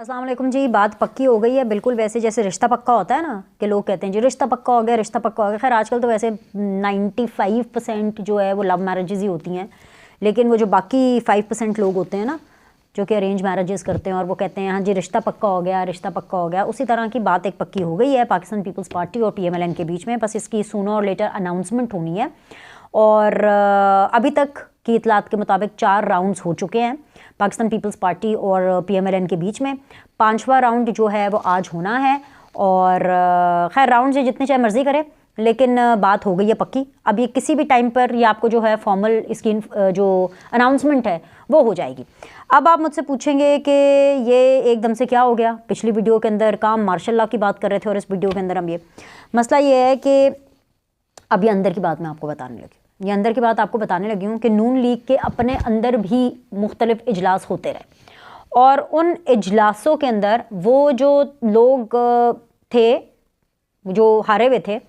अस्सलाम वालेकुम जी। बात पक्की हो गई है, बिल्कुल वैसे जैसे रिश्ता पक्का होता है ना कि लोग कहते हैं जी रिश्ता पक्का हो गया, रिश्ता पक्का हो गया। खैर आजकल तो वैसे 95% जो है वो लव मैरिजेस ही होती हैं, लेकिन वो जो बाकी 5% लोग होते हैं ना जो कि अरेंज मैरिजेस करते हैं और वो कहते हैं हाँ जी रिश्ता पक्का हो गया, रिश्ता पक्का हो गया, उसी तरह की बात एक पक्की हो गई है पाकिस्तान पीपल्स पार्टी और PMLN के बीच में। बस इसकी सूनर और लेटर अनाउंसमेंट होनी है और अभी तक की इतलात के मुताबिक 4 राउंड्स हो चुके हैं पाकिस्तान पीपल्स पार्टी और PMLN के बीच में। 5वां राउंड जो है वो आज होना है और खैर राउंड से जितने चाहे मर्जी करे, लेकिन बात हो गई है पक्की। अब ये किसी भी टाइम पर ये आपको जो है फॉर्मल इसकी जो अनाउंसमेंट है वो हो जाएगी। अब आप मुझसे पूछेंगे कि ये एकदम से क्या हो गया। पिछली वीडियो के अंदर काम मार्शल लॉ की बात कर रहे थे और इस वीडियो के अंदर हम ये मसला ये है कि अब ये अंदर की बात मैं आपको बताने लगी ये अंदर की बात आपको बताने लगी हूँ कि नून लीग के अपने अंदर भी मुख्तलिफ इजलास होते रहे और उन इजलासों के अंदर वो जो लोग थे जो हारे हुए थे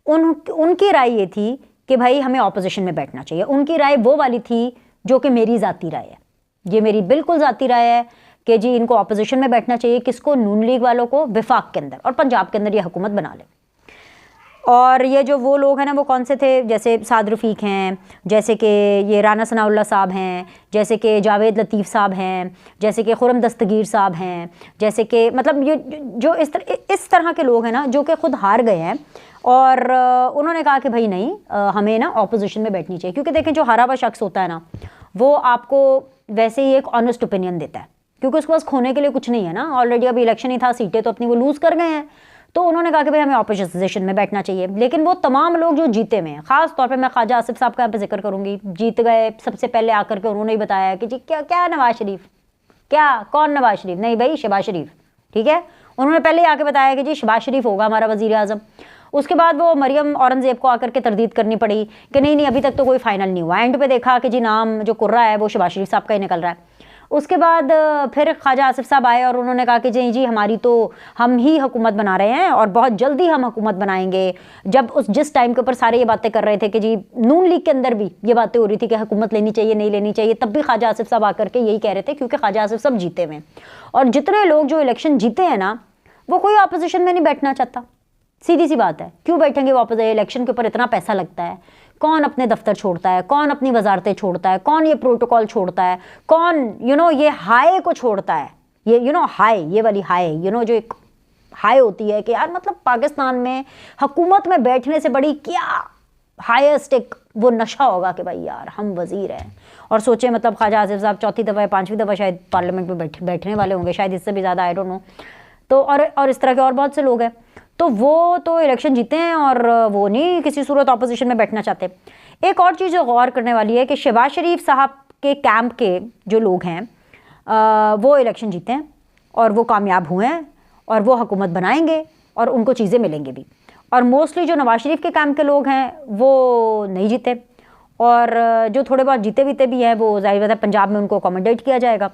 उनकी राय ये थी कि भाई हमें ऑपोजिशन में बैठना चाहिए। उनकी राय वो वाली थी जो कि मेरी ज़ाती राय है, ये मेरी बिल्कुल ज़ाती राय है कि जी इनको ऑपोजिशन में बैठना चाहिए। किसको? नून लीग वालों को वफाक के अंदर और पंजाब के अंदर ये हुकूमत बना ले। और ये जो वो लोग हैं ना वो कौन से थे, जैसे साद रफ़ीक हैं, जैसे कि ये राना सनाउल्लाह साहब हैं, जैसे कि जावेद लतीफ़ साहब हैं, जैसे कि खुरम दस्तगीर साहब हैं, जैसे कि मतलब ये जो इस तरह के लोग हैं ना जो कि ख़ुद हार गए हैं और उन्होंने कहा कि भाई नहीं हमें ना ऑपोजिशन में बैठनी चाहिए। क्योंकि देखें जो हारा हुआ शख्स होता है ना वो आपको वैसे ही एक ऑनेस्ट ओपिनियन देता है क्योंकि उसके पास खोने के लिए कुछ नहीं है ना। ऑलरेडी अभी इलेक्शन ही था, सीटें तो अपनी वो लूज़ कर गए हैं, तो उन्होंने कहा कि भाई हमें ऑपोजिशन में बैठना चाहिए। लेकिन वो तमाम लोग जो जीते में, ख़ास तौर पे मैं ख्वाजा आसिफ साहब का यहाँ पे जिक्र करूँगी, जीत गए। सबसे पहले आकर के उन्होंने ही बताया कि जी क्या क्या नवाज शरीफ, क्या कौन नवाज शरीफ? नहीं भाई शहबाज शरीफ, ठीक है। उन्होंने पहले ही आके बताया कि जी शहबाज शरीफ होगा हमारा वज़ीर आज़म। उसके बाद वो मरियम औरंगज़ेब को आकर के तरदीद करनी पड़ी कि नहीं नहीं अभी तक तो कोई फाइनल नहीं हुआ। एंड पे देखा कि जी नाम जो कुर्रा है वो शहबाज शरीफ साहब का ही निकल रहा है। उसके बाद फिर ख्वाजा आसिफ साहब आए और उन्होंने कहा कि जी हमारी तो हम ही हुकूमत बना रहे हैं और बहुत जल्दी हम हुकूमत बनाएंगे। जब जिस टाइम के ऊपर सारे ये बातें कर रहे थे कि जी नून लीग के अंदर भी ये बातें हो रही थी कि हुकूमत लेनी चाहिए नहीं लेनी चाहिए, तब भी ख्वाजा आसिफ साहब आकर के यही कह रहे थे क्योंकि ख्वाजा आसिफ साहब जीते हुए और जितने लोग जो इलेक्शन जीते हैं ना वो कोई अपोजिशन में नहीं बैठना चाहता। सीधी सी बात है, क्यों बैठेंगे वापस? इलेक्शन के ऊपर इतना पैसा लगता है, कौन अपने दफ्तर छोड़ता है, कौन अपनी वजारतें छोड़ता है, कौन ये प्रोटोकॉल छोड़ता है, कौन ये हाय को छोड़ता है, ये हाय, ये वाली हाय जो एक हाय होती है कि यार मतलब पाकिस्तान में हुकूमत में बैठने से बड़ी क्या हाईएस्ट एक वो नशा होगा कि भाई यार हम वजीर हैं। और सोचे मतलब ख्वाजा आसिफ साहब 4थी दफ़ा या 5वीं दफ़ा शायद पार्लियामेंट में बैठने वाले होंगे, शायद इससे भी ज़्यादा, आई डोंट नो। तो और इस तरह के और बहुत से लोग हैं, तो वो तो इलेक्शन जीते हैं और वो नहीं किसी सूरत ऑपोजिशन में बैठना चाहते। एक और चीज़ जो गौर करने वाली है कि शहबाज शरीफ साहब के कैंप के जो लोग हैं वो इलेक्शन जीते हैं और वो कामयाब हुए हैं और वो हुकूमत बनाएंगे और उनको चीज़ें मिलेंगी भी। और मोस्टली जो नवाज शरीफ के कैंप के लोग हैं वो नहीं जीते और जो थोड़े बहुत जीते बीते भी हैं वो जाहिर बात है पंजाब में उनको अकोमोडेट किया जाएगा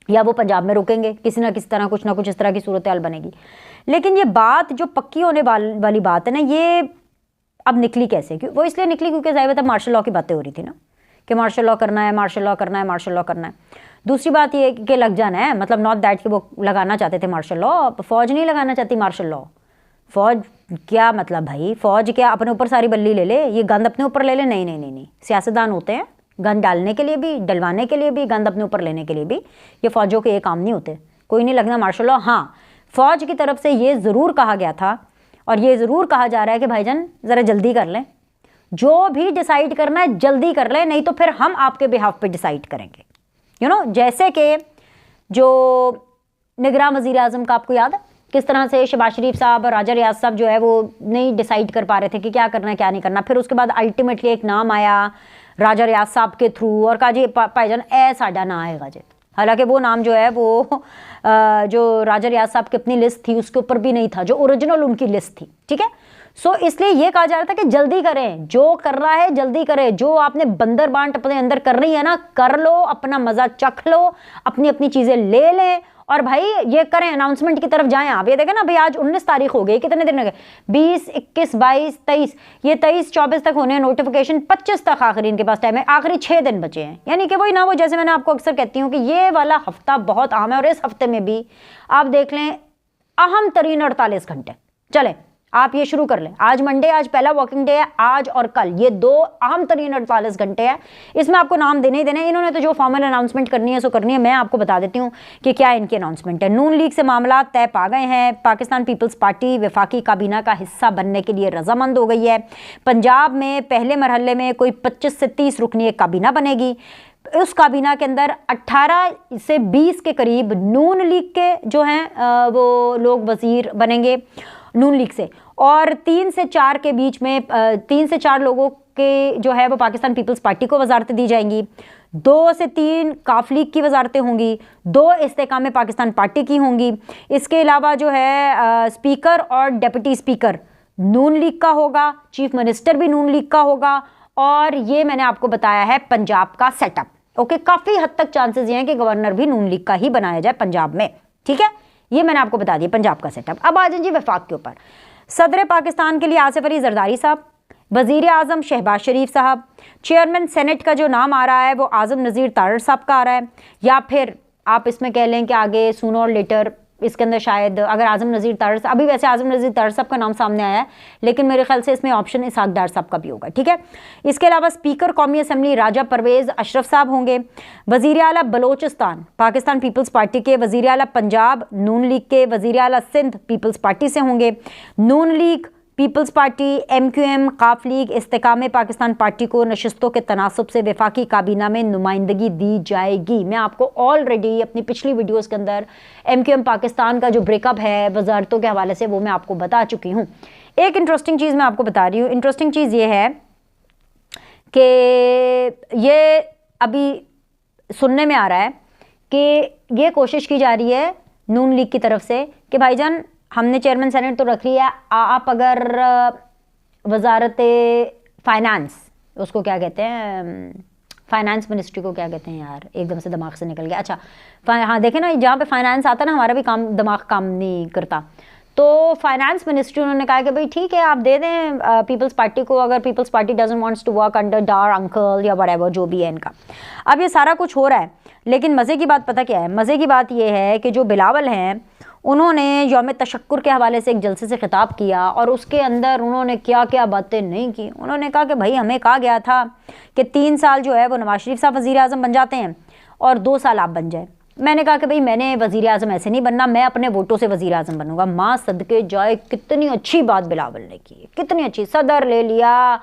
या वो पंजाब में रुकेंगे, किसी ना किसी तरह कुछ ना कुछ इस तरह की सूरत हाल बनेगी। लेकिन ये बात जो पक्की होने वाली बात है ना ये अब निकली कैसे? वो इसलिए निकली क्योंकि जाहिर बात है मार्शल लॉ की बातें हो रही थी ना कि मार्शल लॉ करना है, मार्शल लॉ करना है, मार्शल लॉ करना है। दूसरी बात ये कि लग जाना है, मतलब नॉट दैट कि वो लगाना चाहते थे मार्शल लॉ, फौज नहीं लगाना चाहती मार्शल लॉ। फौज क्या मतलब भाई? फौज क्या अपने ऊपर सारी बल्ली ले ले, ये गंद अपने ऊपर ले ले? नहीं नहीं नहीं नहीं, सियासतदान होते हैं, गंद डालने के लिए भी, डलवाने के लिए भी, गंद अपने ऊपर लेने के लिए भी। ये फ़ौजों के ये काम नहीं होते, कोई नहीं लगना मार्शल लॉ। हाँ, फ़ौज की तरफ से ये ज़रूर कहा गया था और ये ज़रूर कहा जा रहा है कि भाईजान ज़रा जल्दी कर लें, जो भी डिसाइड करना है जल्दी कर लें, नहीं तो फिर हम आपके बिहाफ पे डिसाइड करेंगे। जैसे कि जो निगरान वज़ीर आज़म का आपको याद है किस तरह से शहबाज शरीफ साहब और राजा रियाज साहब जो है वो नहीं डिसाइड कर पा रहे थे कि क्या करना है क्या नहीं करना। फिर उसके बाद अल्टीमेटली एक नाम आया राजा रियाज साहब के थ्रू और कहा जी भाईजान ए साडा ना आएगा जी। हालांकि वो नाम जो है वो जो राजा रियाज साहब की अपनी लिस्ट थी उसके ऊपर भी नहीं था, जो ओरिजिनल उनकी लिस्ट थी, ठीक है। सो इसलिए ये कहा जा रहा था कि जल्दी करें, जो कर रहा है जल्दी करें, जो आपने बंदर बांट अपने अंदर कर रही है ना कर लो, अपना मजा चख लो, अपनी अपनी चीज़ें ले लें और भाई ये करें, अनाउंसमेंट की तरफ जाएं आप। ये देखें ना भाई, आज 19 तारीख हो गई, कितने दिन हो गए, 20, 21, 22, 23, ये 23, 24 तक होने हैं नोटिफिकेशन, 25 तक आखिरी इनके पास टाइम है, आखिरी 6 दिन बचे हैं। यानी कि वही ना, वो जैसे मैंने आपको अक्सर कहती हूँ कि ये वाला हफ्ता बहुत अहम है, और इस हफ्ते में भी आप देख लें अहम तरीन 48 घंटे। चले आप ये शुरू कर लें, आज मंडे, आज पहला वर्किंग डे है, आज और कल ये 2 अहम तरीन 48 घंटे हैं। इसमें आपको नाम देने ही देने, इन्होंने तो जो फॉर्मल अनाउंसमेंट करनी है सो करनी है। मैं आपको बता देती हूँ कि क्या इनकी अनाउंसमेंट है। नून लीग से मामला तय पा गए हैं, पाकिस्तान पीपल्स पार्टी वफाकी काबीना का हिस्सा बनने के लिए रजामंद हो गई है। पंजाब में पहले मरहले में कोई 25 से 30 रुकनी एक काबीना बनेगी। उस काबीना के अंदर 18 से 20 के करीब नून लीग के जो हैं वो लोग वजीर बनेंगे नून लीग से, और 3 से 4 के बीच में 3 से 4 लोगों के जो है वो पाकिस्तान पीपल्स पार्टी को वजारतें दी जाएंगी। 2 से 3 काफ लीग की वजारतें होंगी, 2 इस्तेकाम में पाकिस्तान पार्टी की होंगी। इसके अलावा जो है स्पीकर और डिप्टी स्पीकर नून लीग का होगा, चीफ मिनिस्टर भी नून लीग का होगा, और ये मैंने आपको बताया है पंजाब का सेटअप। ओके, काफ़ी हद तक चांसेस ये हैं कि गवर्नर भी नून लीग का ही बनाया जाए पंजाब में। ठीक है, ये मैंने आपको बता दिया पंजाब का सेटअप। अब आ जाए जी वफाक के ऊपर। सदर पाकिस्तान के लिए आसिफ अली जरदारी साहब, वजीर आजम शहबाज शरीफ साहब, चेयरमैन सेनेट का जो नाम आ रहा है वो आजम नज़ीर तारड़ साहब का आ रहा है, या फिर आप इसमें कह लें कि आगे सूनर और लेटर इसके अंदर शायद अगर आजम नज़ीर तारड़, अभी वैसे आजम नज़ीर तारड़ साहब का नाम सामने आया है, लेकिन मेरे ख्याल से इसमें ऑप्शन इसहाक डार साहब का भी होगा। ठीक है, इसके अलावा स्पीकर कौमी असम्बली राजा परवेज़ अशरफ साहब होंगे। वज़ीर आला बलोचिस्तान पाकिस्तान पीपल्स पार्टी के, वज़ीर आला पंजाब नून लीग के, वज़ीर आला सिंध पीपल्स पार्टी से होंगे। नून लीग, पीपल्स पार्टी, MQM, काफ लीग, इस्तेकाम पाकिस्तान पार्टी को नशस्तों के तनासब से वफाकी काबीना में नुमाइंदगी दी जाएगी। मैं आपको ऑलरेडी अपनी पिछली वीडियोस के अंदर MQM पाकिस्तान का जो ब्रेकअप है वजारतों के हवाले से वो मैं आपको बता चुकी हूँ। एक इंटरेस्टिंग चीज़ मैं आपको बता रही हूँ। इंटरेस्टिंग चीज़ ये है कि ये अभी सुनने में आ रहा है कि ये कोशिश की जा रही है नून लीग की तरफ से कि भाईजान हमने चेयरमैन सेनेट तो रख रही है, आप अगर वजारत फाइनेंस, उसको क्या कहते हैं, फाइनेंस मिनिस्ट्री को क्या कहते हैं यार, एकदम से दिमाग से निकल गया। अच्छा हाँ, देखें ना जहाँ पे फाइनेंस आता है ना, हमारा भी दिमाग काम नहीं करता। तो फाइनेंस मिनिस्ट्री उन्होंने कहा कि भाई ठीक है आप दे दें पीपल्स पार्टी को, अगर People's Party doesn't wants to work under Dar uncle या व्हाटएवर जो भी है इनका। अब ये सारा कुछ हो रहा है, लेकिन मज़े की बात पता क्या है, मज़े की बात ये है कि जो बिलावल हैं उन्होंने यौम तशक्कुर के हवाले से एक जलसे से खिताब किया, और उसके अंदर उन्होंने क्या क्या बातें नहीं की। उन्होंने कहा कि भाई हमें कहा गया था कि 3 साल जो है वो नवाज शरीफ साहब वज़ीर आज़म बन जाते हैं और 2 साल आप बन जाए। मैंने कहा कि भाई मैंने वज़ीर आज़म ऐसे नहीं बनना, मैं अपने वोटों से वज़ीर आज़म बनूंगा। माँ सदके जाए, कितनी अच्छी बात बिलावल ने की, कितनी अच्छी। सदर ले लिया,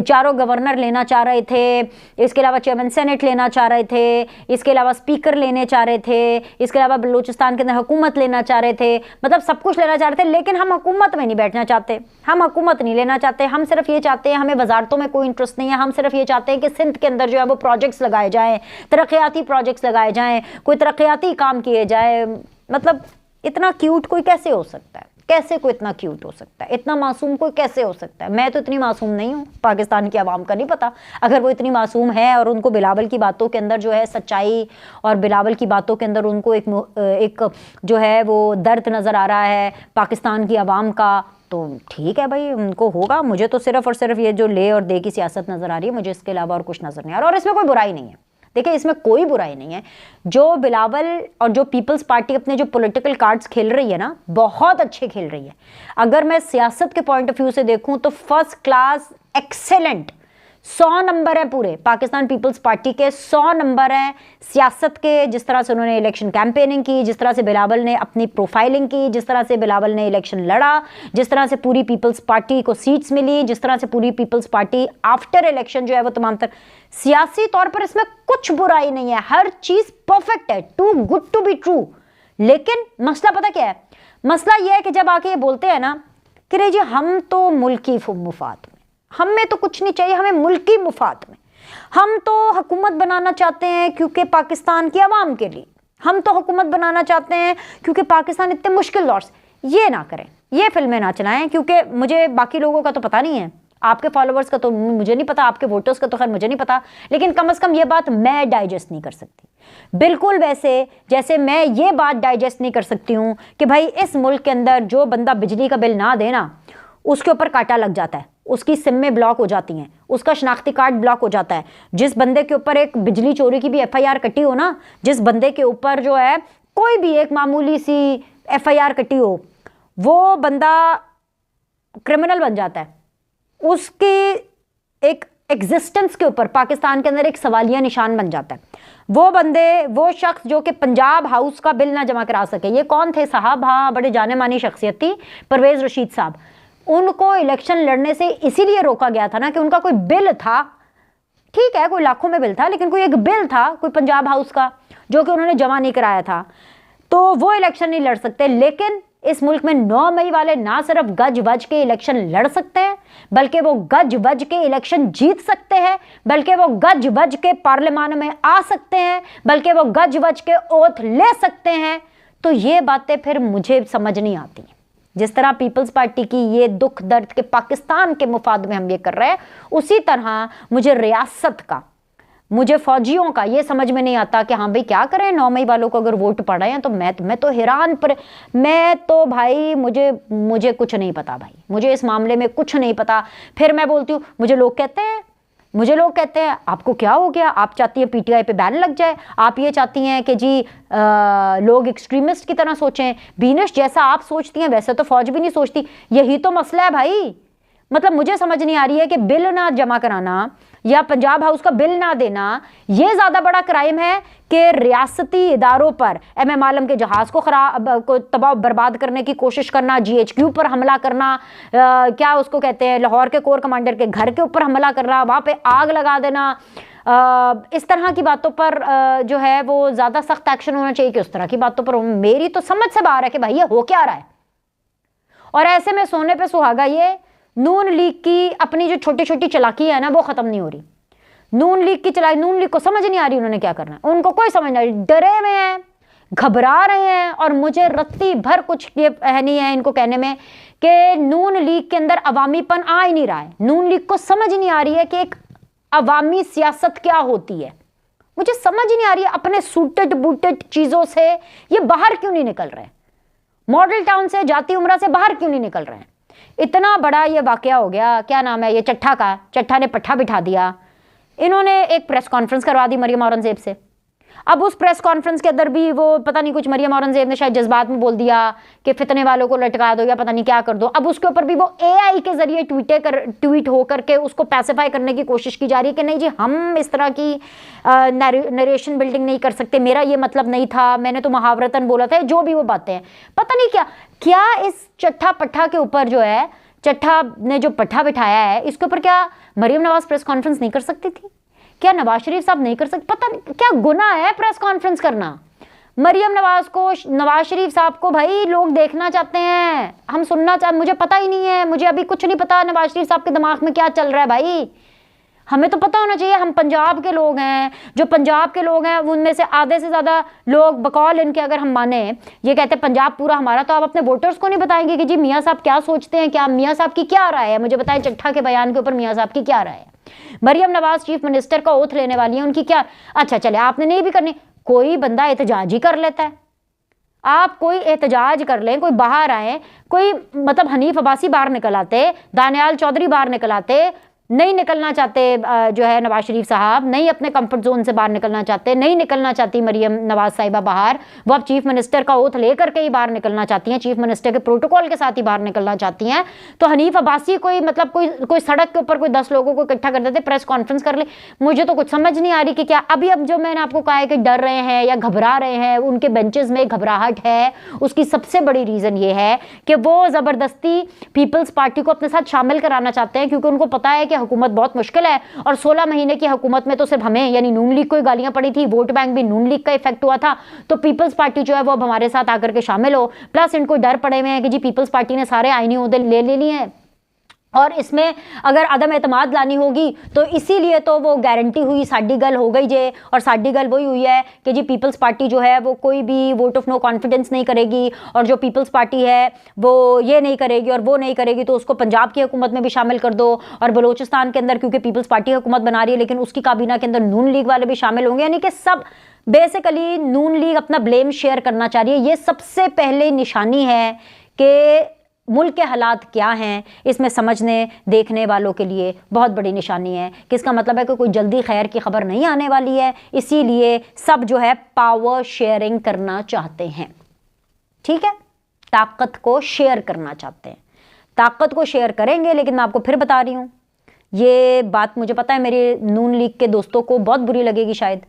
चारों गवर्नर लेना चाह रहे थे, इसके अलावा चेयरमैन सेनेट लेना चाह रहे थे, इसके अलावा स्पीकर लेने चाह रहे थे, इसके अलावा बलूचिस्तान के अंदर हुकूमत लेना चाह रहे थे, मतलब सब कुछ लेना चाह रहे थे। लेकिन हम हुकूमत में नहीं बैठना चाहते, हम हुकूमत नहीं लेना चाहते। हम सिर्फ ये चाहते हैं, हमें वजारतों में कोई इंटरेस्ट नहीं है, हम सिर्फ ये चाहते हैं कि सिंध के अंदर जो है वो प्रोजेक्ट्स लगाए जाएँ, तरक्याती प्रोजेक्ट्स लगाए जाएँ, कोई तरक्याती काम किए जाए। मतलब इतना क्यूट कोई कैसे हो सकता है, कैसे कोई इतना क्यूट हो सकता है, इतना मासूम कोई कैसे हो सकता है। मैं तो इतनी मासूम नहीं हूँ, पाकिस्तान की आवाम का नहीं पता। अगर वो इतनी मासूम है और उनको बिलावल की बातों के अंदर जो है सच्चाई, और बिलावल की बातों के अंदर उनको एक जो है वो दर्द नज़र आ रहा है पाकिस्तान की आवाम का, तो ठीक है भाई, उनको होगा। मुझे तो सिर्फ और सिर्फ ये जो ले और दे की सियासत नज़र आ रही है, मुझे इसके अलावा और कुछ नज़र नहीं आ रहा। और इसमें कोई बुराई नहीं है, देखिए इसमें कोई बुराई नहीं है। जो बिलावल और जो पीपल्स पार्टी अपने जो पॉलिटिकल कार्ड्स खेल रही है ना, बहुत अच्छे खेल रही है। अगर मैं सियासत के पॉइंट ऑफ व्यू से देखूं तो फर्स्ट क्लास, एक्सेलेंट, 100 नंबर है पूरे पाकिस्तान पीपल्स पार्टी के, 100 नंबर हैं सियासत के। जिस तरह से उन्होंने इलेक्शन कैंपेनिंग की, जिस तरह से बिलावल ने अपनी प्रोफाइलिंग की, जिस तरह से बिलावल ने इलेक्शन लड़ा, जिस तरह से पूरी पीपल्स पार्टी को सीट्स मिली, जिस तरह से पूरी पीपल्स पार्टी आफ्टर इलेक्शन जो है वो तमाम तर सियासी तौर पर इसमें कुछ बुराई नहीं है, हर चीज परफेक्ट है, too good to be true. लेकिन मसला पता क्या है, मसला यह है कि जब आके ये बोलते हैं ना कि रे जी हम तो मुल्की मुफाद में, हमें तो कुछ नहीं चाहिए, हमें मुल्की मुफाद में, हम तो हुकूमत बनाना चाहते हैं क्योंकि पाकिस्तान की आवाम के लिए, हम तो हुकूमत बनाना चाहते हैं क्योंकि पाकिस्तान इतने मुश्किल दौर से। ये ना करें, ये फिल्में ना चलाएं, क्योंकि मुझे बाकी लोगों का तो पता नहीं है, आपके फॉलोअर्स का तो मुझे नहीं पता, आपके वोटर्स का तो खैर मुझे नहीं पता, लेकिन कम से कम ये बात मैं डाइजेस्ट नहीं कर सकती। बिल्कुल वैसे जैसे मैं ये बात डाइजेस्ट नहीं कर सकती हूँ कि भाई इस मुल्क के अंदर जो बंदा बिजली का बिल ना देना उसके ऊपर कांटा लग जाता है, उसकी सिमें ब्लॉक हो जाती हैं, उसका शनाख्ती कार्ड ब्लॉक हो जाता है। जिस बंदे के ऊपर एक बिजली चोरी की भी FIR कटी हो ना, जिस बंदे के ऊपर जो है कोई भी एक मामूली सी FIR कटी हो, वो बंदा क्रिमिनल बन जाता है। उसके एक एग्जिस्टेंस के ऊपर पाकिस्तान के अंदर एक सवालिया निशान बन जाता है। वो शख्स जो कि पंजाब हाउस का बिल ना जमा करा सके, ये कौन थे साहब? हाँ, बड़े जाने मानी शख्सियत थी, परवेज रशीद साहब। उनको इलेक्शन लड़ने से इसीलिए रोका गया था ना कि उनका कोई बिल था, ठीक है कोई लाखों में बिल था, लेकिन कोई एक बिल था कोई पंजाब हाउस का जो कि उन्होंने जमा नहीं कराया था, तो वो इलेक्शन नहीं लड़ सकते। लेकिन इस मुल्क में 9 मई वाले ना सिर्फ गज वज के इलेक्शन लड़ सकते हैं, बल्कि वो गज वज के इलेक्शन जीत सकते हैं, बल्कि वो गज वज के पार्लियामान में आ सकते हैं, बल्कि वो गज वज के ओथ ले सकते हैं। तो ये बातें फिर मुझे समझ नहीं आती। जिस तरह पीपल्स पार्टी की ये दुख दर्द के पाकिस्तान के मुफाद में हम ये कर रहे हैं, उसी तरह मुझे रियासत का, मुझे फौजियों का ये समझ में नहीं आता कि हाँ भाई क्या करें, 9 मई वालों को अगर वोट पड़ा है तो मैं तो हैरान, पर मैं तो भाई मुझे कुछ नहीं पता भाई, मुझे इस मामले में कुछ नहीं पता। फिर मैं बोलती हूँ मुझे लोग कहते हैं आपको क्या हो गया, आप चाहती हैं PTI पे बैन लग जाए, आप ये चाहती हैं कि जी लोग एक्सट्रीमिस्ट की तरह सोचें। बीनश जैसा आप सोचती हैं वैसे तो फौज भी नहीं सोचती। यही तो मसला है भाई। मतलब मुझे समझ नहीं आ रही है कि बिल ना जमा कराना या पंजाब हाउस का बिल ना देना ये ज्यादा बड़ा क्राइम है कि रियासती इदारों पर MM आलम के जहाज को तबाह बर्बाद करने की कोशिश करना, GHQ पर हमला करना, क्या उसको कहते हैं, लाहौर के कोर कमांडर के घर के ऊपर हमला करना, वहां पे आग लगा देना, इस तरह की बातों पर जो है वो ज्यादा सख्त एक्शन होना चाहिए कि उस तरह की बातों पर। मेरी तो समझ से बाहर है कि भाई ये हो क्या रहा है। और ऐसे में सोने पे सुहागा ये नून लीग की अपनी जो छोटी छोटी चालाकी है ना वो खत्म नहीं हो रही। नून लीग की चालाकी, नून लीग को समझ नहीं आ रही उन्होंने क्या करना है, उनको कोई समझ नहीं आ रही, डरे हुए हैं, घबरा रहे हैं। और मुझे रत्ती भर कुछ ये नहीं है इनको कहने में कि नून लीग के अंदर अवामीपन आ ही नहीं रहा है। नून लीग को समझ नहीं आ रही है कि एक अवामी सियासत क्या होती है। मुझे समझ नहीं आ रही है अपने सूटेड बूटेड चीजों से ये बाहर क्यों नहीं निकल रहे, मॉडल टाउन से, जाती उमरा से बाहर क्यों नहीं निकल रहे हैं। इतना बड़ा ये वाकया हो गया, क्या नाम है ये चट्ठा ने पट्ठा बिठा दिया। इन्होंने एक प्रेस कॉन्फ्रेंस करवा दी मरियम औरंगजेब से। अब उस प्रेस कॉन्फ्रेंस के अंदर भी वो पता नहीं कुछ मरियम औरंगजेब ने शायद जज्बात में बोल दिया कि फितने वालों को लटका दो या पता नहीं क्या कर दो। अब उसके ऊपर भी वो AI के जरिए ट्वीट हो करके उसको पैसिफाई करने की कोशिश की जा रही है कि नहीं जी हम इस तरह की नरेशन बिल्डिंग नहीं कर सकते, मेरा ये मतलब नहीं था, मैंने तो मुहावरतन बोला था, जो भी वो बातें हैं पता नहीं क्या इस चट्ठा पट्ठा के ऊपर जो है, चट्ठा ने जो पट्ठा बिठाया है इसके ऊपर क्या मरियम नवाज प्रेस कॉन्फ्रेंस नहीं कर सकती थी? क्या नवाज शरीफ साहब नहीं कर सकते? पता नहीं क्या गुनाह है प्रेस कॉन्फ्रेंस करना। मरियम नवाज शरीफ साहब को भाई लोग देखना चाहते हैं, हम सुनना चाहते, मुझे पता ही नहीं है, मुझे अभी कुछ नहीं पता नवाज शरीफ साहब के दिमाग में क्या चल रहा है भाई। हमें तो पता होना चाहिए, हम पंजाब के लोग हैं, जो पंजाब के लोग हैं उनमें से आधे से ज़्यादा लोग बकौल इनके अगर हम माने ये कहते हैं पंजाब पूरा हमारा, तो आप अपने वोटर्स को नहीं बताएंगे कि जी मियाँ साहब क्या सोचते हैं, क्या मियाँ साहब की क्या राय है? मुझे बताएं चट्ठा के बयान के ऊपर मियाँ साहब की क्या राय है। मरियम नवाज चीफ मिनिस्टर का ओथ लेने वाली है, उनकी क्या, अच्छा चले आपने नहीं भी करनी, कोई बंदा एहतजाज ही कर लेता है। आप कोई एहतजाज कर लें, कोई बाहर आए, कोई मतलब हनीफ अब्बासी बाहर निकल आते, दानियाल चौधरी बाहर निकल आते, नहीं निकलना चाहते जो है नवाज शरीफ साहब, नहीं अपने कंफर्ट जोन से बाहर निकलना चाहते, नहीं निकलना चाहती मरियम नवाज साहिबा बाहर, वो अब चीफ मिनिस्टर का ओथ लेकर के ही बाहर निकलना चाहती हैं, चीफ मिनिस्टर के प्रोटोकॉल के साथ ही बाहर निकलना चाहती हैं। तो हनीफ अब्बासी कोई मतलब कोई सड़क के ऊपर कोई 10 लोगों को इकट्ठा कर देते, प्रेस कॉन्फ्रेंस कर ले। मुझे तो कुछ समझ नहीं आ रही कि क्या अभी अब जो मैंने आपको कहा है कि डर रहे हैं या घबरा रहे हैं, उनके बेंचेस में घबराहट है, उसकी सबसे बड़ी रीजन ये है कि वो जबरदस्ती पीपल्स पार्टी को अपने साथ शामिल कराना चाहते हैं, क्योंकि उनको पता है कि हुकूमत बहुत मुश्किल है और 16 महीने की हुकूमत में तो सिर्फ हमें यानी नून लीग को ही गालियां पड़ी थी, वोट बैंक भी नून लीग का इफेक्ट हुआ था। तो पीपल्स पार्टी जो है वो अब हमारे साथ आकर के शामिल हो, प्लस इनको डर पड़े हुए हैं कि जी पीपल्स पार्टी ने सारे आईनी ओहदे ले लिए हैं, और इसमें अगर अदम एतमाद लानी होगी तो इसीलिए तो वो गारंटी हुई साडी गल हो गई जे, और साडी गल वही हुई है कि जी पीपल्स पार्टी जो है वो कोई भी वोट ऑफ नो कॉन्फिडेंस नहीं करेगी, और जो पीपल्स पार्टी है वो ये नहीं करेगी और वो नहीं करेगी, तो उसको पंजाब की हुकूमत में भी शामिल कर दो, और बलोचिस्तान के अंदर क्योंकि पीपल्स पार्टी हुकूमत बना रही है लेकिन उसकी काबीना के अंदर नून लीग वाले भी शामिल होंगे, यानी कि सब बेसिकली नून लीग अपना ब्लेम शेयर करना चाह रही है। ये सबसे पहले निशानी है कि मुल्क के हालात क्या हैं, इसमें समझने देखने वालों के लिए बहुत बड़ी निशानी है कि इसका मतलब है कि कोई जल्दी खैर की खबर नहीं आने वाली है, इसीलिए सब जो है पावर शेयरिंग करना चाहते हैं। ठीक है, ताकत को शेयर करना चाहते हैं, ताकत को शेयर करेंगे। लेकिन मैं आपको फिर बता रही हूँ, ये बात मुझे पता है मेरे नून लीग के दोस्तों को बहुत बुरी लगेगी, शायद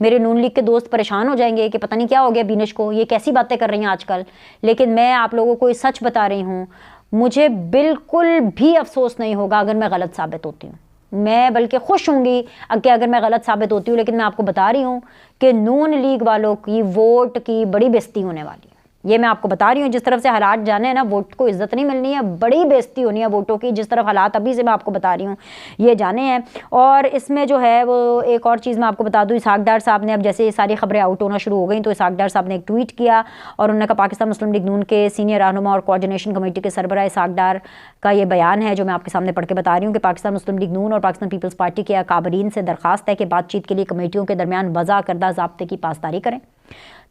मेरे नून लीग के दोस्त परेशान हो जाएंगे कि पता नहीं क्या हो गया बीनश को, ये कैसी बातें कर रही हैं आजकल। लेकिन मैं आप लोगों को ये सच बता रही हूँ, मुझे बिल्कुल भी अफसोस नहीं होगा अगर मैं गलत साबित होती हूँ। मैं बल्कि खुश होंगी कि अगर मैं गलत साबित होती हूँ। लेकिन मैं आपको बता रही हूँ कि नून लीग वालों की वोट की बड़ी बेइज्जती होने वाली है, ये मैं आपको बता रही हूँ। जिस तरफ से हालात जाने हैं ना, वोट को इज्जत नहीं मिलनी है, बड़ी बेइज्जती होनी है वोटों की। जिस तरफ हालात अभी से मैं आपको बता रही हूँ ये जाने हैं। और इसमें जो है वो एक और चीज़ मैं आपको बता दूँ, इसहाक डार साहब ने, अब जैसे ये सारी खबरें आउट होना शुरू हो गई, तो इसहाक डार साहब ने एक ट्वीट किया और उन्होंने कहा पाकिस्तान मुस्लिम लीग नून के सीनियर रहनुमा और कोऑर्डिनेशन कमेटी के सरबराह इसहाक डार का ये बयान है जो मैं आपके सामने पढ़ के बता रही हूँ कि पाकिस्तान मुस्लिम लीग नून और पाकिस्तान पीपल्स पार्टी के अकाबरीन से दरखास्त है कि बातचीत के लिए कमेटियों के दरमियान वज़ा करदा ज़ाब्ते की पासदारी करें।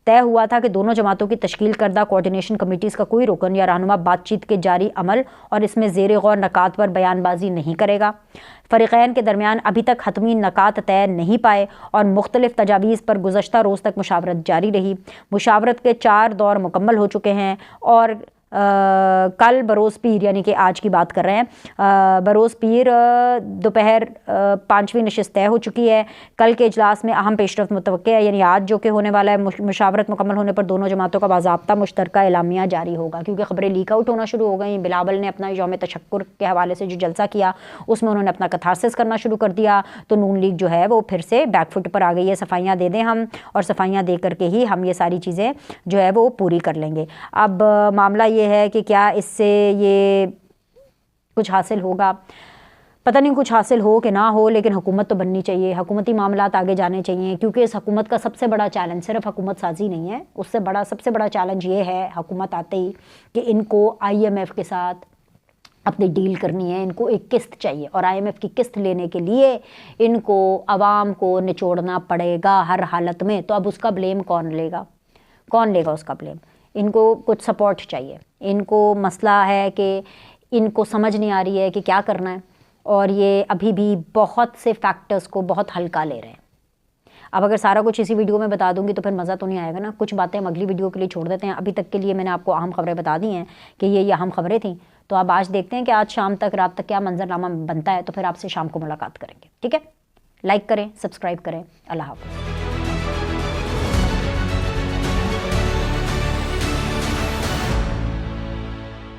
तय हुआ था कि दोनों जमातों की तश्कील करदा कोऑर्डिनेशन कमेटीज़ का कोई रुकन या रहनुमा बातचीत के जारी अमल और इसमें ज़ेर गौर नकात पर बयानबाजी नहीं करेगा। फ़रीक़ैन के दरमियान अभी तक हतमी नकात तय नहीं पाए और मुख्तलिफ तजावीज़ पर गुज़श्ता रोज़ तक मुशावरत जारी रही। मुशावरत के 4 दौर मुकम्मल हो चुके हैं और कल बरोज़ पीर, यानी कि आज की बात कर रहे हैं, बरोज़ पीर दोपहर 5वीं नशिस्त तय हो चुकी है। कल के इजलास में अहम पेशरफ्त मुतवक्के है, यानी आज जो कि होने वाला है। मुशावरत मुकम्मल होने पर दोनों जमातों का बाज़ाब्ता मुश्तरका एलामिया जारी होगा, क्योंकि खबरें लीक आउट होना शुरू हो गई। बिलावल ने अपना यौम तशक्कुर के हवाले से जो जलसा किया उसमें उन्होंने अपना कथारसिस करना शुरू कर दिया, तो नून लीग जो है वो फिर से बैकफुट पर आ गई है। सफाइयाँ दे दें हम, और सफाइयाँ दे करके ही हम ये सारी चीज़ें जो है वो पूरी कर लेंगे। अब मामला ये है कि क्या इससे ये कुछ हासिल होगा, पता नहीं कुछ हासिल हो कि ना हो, लेकिन हुकूमत तो बननी चाहिए, हुकूमती मामलात आगे जाने चाहिए। क्योंकि इस हुकूमत का सबसे बड़ा चैलेंज सिर्फ हुकूमत साजी नहीं है, उससे बड़ा सबसे बड़ा चैलेंज ये है हुकूमत आते ही कि इनको IMF के साथ अपनी डील करनी है। इनको एक किस्त चाहिए और IMF की किस्त लेने के लिए इनको आवाम को निचोड़ना पड़ेगा हर हालत में। तो अब उसका ब्लेम कौन लेगा, कौन लेगा उसका ब्लेम? इनको कुछ सपोर्ट चाहिए। इनको मसला है कि इनको समझ नहीं आ रही है कि क्या करना है, और ये अभी भी बहुत से फैक्टर्स को बहुत हल्का ले रहे हैं। अब अगर सारा कुछ इसी वीडियो में बता दूंगी तो फिर मज़ा तो नहीं आएगा ना। कुछ बातें हम अगली वीडियो के लिए छोड़ देते हैं। अभी तक के लिए मैंने आपको अहम खबरें बता दी हैं कि ये अहम खबरें थी। तो अब आज देखते हैं कि आज शाम तक, रात तक क्या मंजरनामा बनता है, तो फिर आपसे शाम को मुलाकात करेंगे। ठीक है, लाइक करें, सब्सक्राइब करें। अल्लाह हाफ़िज़।